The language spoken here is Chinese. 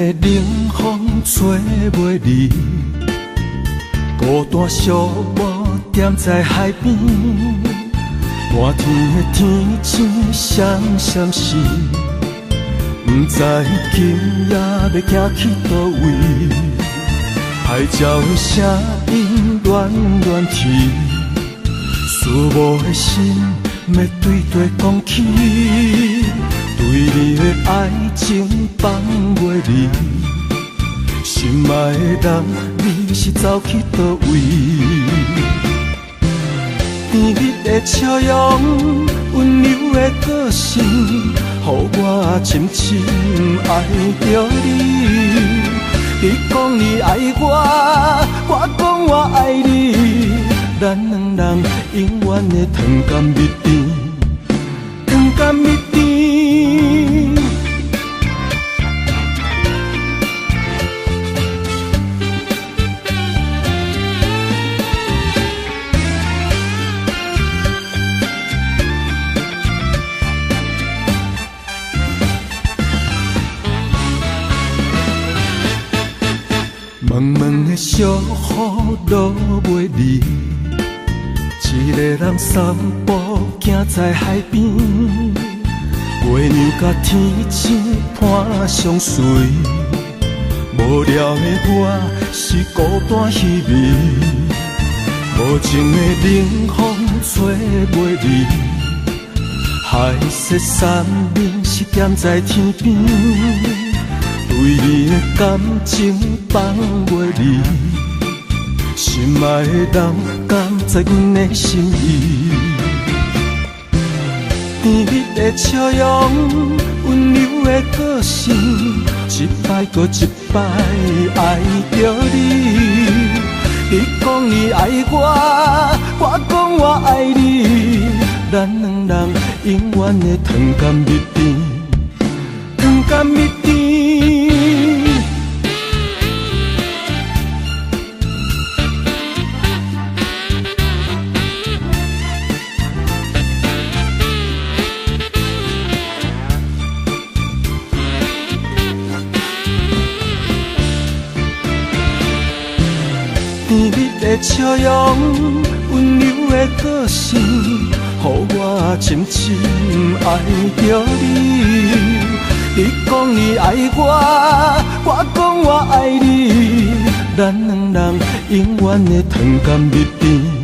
的冷风吹袂离，孤单寂寞踮在海边，寒天的天星闪闪时，不知今夜要行去倒位。海鸟的声音暖暖啼，思慕的心要对地讲起，对你的爱情放袂离。心爱的人，你是走去倒位？甜蜜的笑容，温柔的个性，予我深深爱着你。你讲你爱我，我讲我爱你，咱两人永远的糖甘蜜甜，糖甘蜜甜。蒙蒙的小雨落袂离，一个人散步行在海边，月亮甲天星伴相随。无聊的我是孤单稀微，无情的冷风吹袂离，海誓山盟是点在天边。对你的感情放袂离，心爱的人敢知阮的心意。甜蜜的笑容，温柔的个性，一摆搁一摆爱着你。你讲你爱我，我讲我爱你，咱两人永远的糖甘蜜甜，糖甘蜜甜。甜蜜的笑容，温柔的个性，予我深深爱着你。你讲你爱我，我讲我爱你，咱两人永远的糖甘蜜甜。